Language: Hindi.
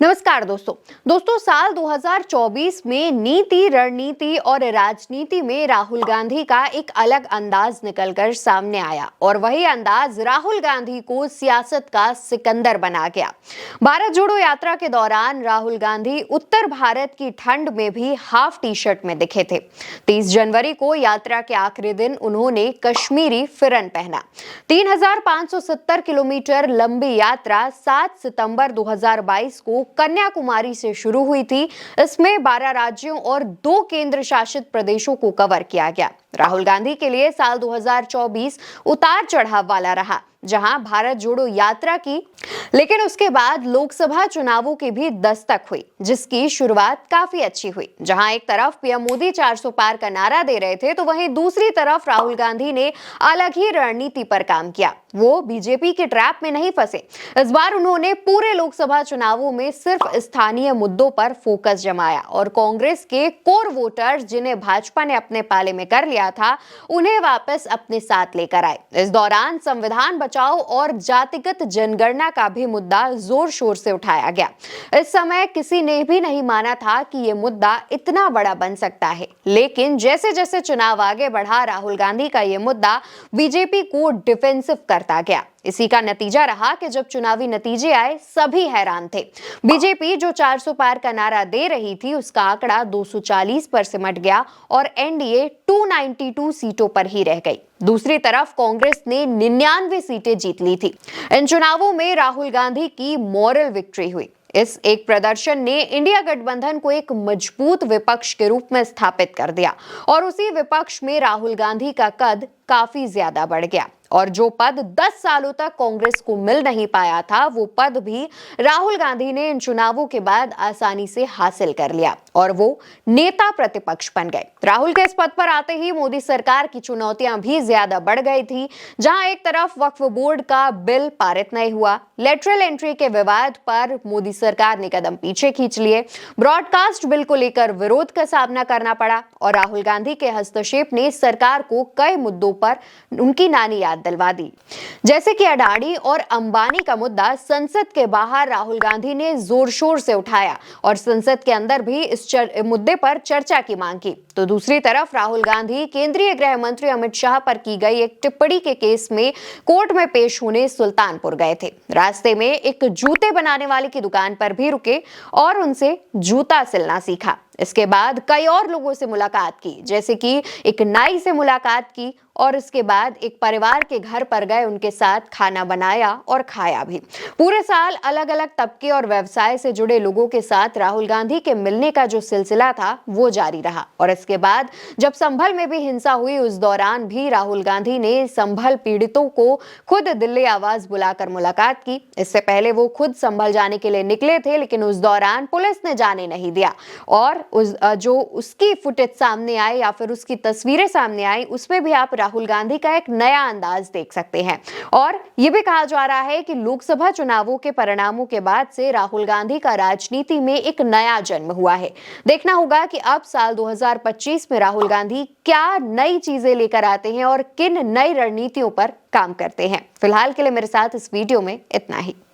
नमस्कार दोस्तों साल 2024 में नीति रणनीति और राजनीति में राहुल गांधी का एक अलग अंदाज निकलकर सामने आया और वही अंदाज राहुल गांधी को सियासत का सिकंदर बना गया। भारत जोड़ो यात्रा के दौरान राहुल गांधी उत्तर भारत की ठंड में भी हाफ टी शर्ट में दिखे थे। 30 जनवरी को यात्रा के आखिरी दिन उन्होंने कश्मीरी फिरन पहना। 3570 किलोमीटर लंबी यात्रा 7 सितंबर 2022 को कन्याकुमारी से शुरू हुई थी। इसमें 12 राज्यों और 2 केंद्र शासित प्रदेशों को कवर किया गया। राहुल गांधी के लिए साल 2024 उतार चढ़ाव वाला रहा, जहां भारत जोड़ो यात्रा की, लेकिन उसके बाद लोकसभा चुनावों की भी दस्तक हुई, जिसकी शुरुआत काफी अच्छी हुई। जहां एक तरफ पीएम मोदी 400 पार का नारा दे रहे थे, तो वहीं दूसरी तरफ राहुल गांधी ने अलग ही रणनीति पर काम किया। वो बीजेपी के ट्रैप में नहीं फंसे। इस बार उन्होंने पूरे लोकसभा चुनावों में सिर्फ स्थानीय मुद्दों पर फोकस जमाया और कांग्रेस के कोर वोटर्स, जिन्हें भाजपा ने अपने पाले में कर लिया था, उन्हें वापस अपने साथ लेकर आए। इस दौरान संविधान बचाओ और जातिगत जनगणना का भी मुद्दा जोर शोर से उठाया गया। इस समय किसी ने भी नहीं माना था कि ये मुद्दा इतना बड़ा बन सकता है, लेकिन जैसे जैसे चुनाव आगे बढ़ा, राहुल गांधी का ये मुद्दा बीजेपी को डिफेंसिव करता गया। इसी का नतीजा रहा कि जब चुनावी नतीजे आए, सभी हैरान थे। बीजेपी जो 400 पार का नारा दे रही थी, उसका आंकड़ा 240 पर सिमट गया और एनडीए 292 सीटों पर ही रह गई। दूसरी तरफ कांग्रेस ने 99 सीटें जीत ली थी। इन चुनावों में राहुल गांधी की मॉरल विक्ट्री हुई। इस एक प्रदर्शन ने इंडिया गठबंधन को एक मजबूत विपक्ष के रूप में स्थापित कर दिया और उसी विपक्ष में राहुल गांधी का कद काफी ज्यादा बढ़ गया और जो पद 10 सालों तक कांग्रेस को मिल नहीं पाया था, वो पद भी राहुल गांधी ने इन चुनावों के बाद आसानी से हासिल कर लिया और वो नेता प्रतिपक्ष बन गए। राहुल के इस पद पर आते ही मोदी सरकार की चुनौतियां भी ज्यादा बढ़ गई थी। जहां एक तरफ वक्फ बोर्ड का बिल पारित नहीं हुआ, लेटरल एंट्री के विवाद पर मोदी सरकार ने कदम पीछे खींच लिए, ब्रॉडकास्ट बिल को लेकर विरोध का सामना करना पड़ा और राहुल गांधी के हस्तक्षेप ने सरकार को कई मुद्दों पर उनकी नानी याद दिलवा दी। जैसे कि अडानी और अंबानी का मुद्दा संसद के बाहर राहुल गांधी ने जोर शोर से उठाया और संसद के अंदर भी इस मुद्दे पर चर्चा की मांग की। तो दूसरी तरफ राहुल गांधी केंद्रीय गृह मंत्री अमित शाह पर की गई एक टिप्पणी के केस में कोर्ट में पेश होने सुल्तानपुर गए थे। रास्ते में एक जूते बनाने वाले की दुकान पर भी रुके और उनसे जूता सिलना सीखा। इसके बाद कई और लोगों से मुलाकात की, जैसे कि एक नाई से मुलाकात की और इसके बाद एक परिवार के घर पर गए, उनके साथ खाना बनाया और खाया भी। पूरे साल अलग अलग तबके और व्यवसाय से जुड़े लोगों के साथ राहुल गांधी के मिलने का जो सिलसिला था, वो जारी रहा और इसके बाद जब संभल में भी हिंसा हुई, उस दौरान भी राहुल गांधी ने संभल पीड़ितों को खुद दिल्ली आवाज बुलाकर मुलाकात की। इससे पहले वो खुद संभल जाने के लिए निकले थे, लेकिन उस दौरान पुलिस ने जाने नहीं दिया और जो उसकी फुटेज सामने आई या फिर उसकी तस्वीरें सामने आई, उसमें भी आप राहुल गांधी का एक नया अंदाज देख सकते हैं। और यह भी कहा जा रहा है कि लोकसभा चुनावों के परिणामों के बाद से राहुल गांधी का राजनीति में एक नया जन्म हुआ है। देखना होगा कि अब साल 2025 में राहुल गांधी क्या नई चीजें लेकर आते हैं और किन नई रणनीतियों पर काम करते हैं। फिलहाल के लिए मेरे साथ इस वीडियो में इतना ही।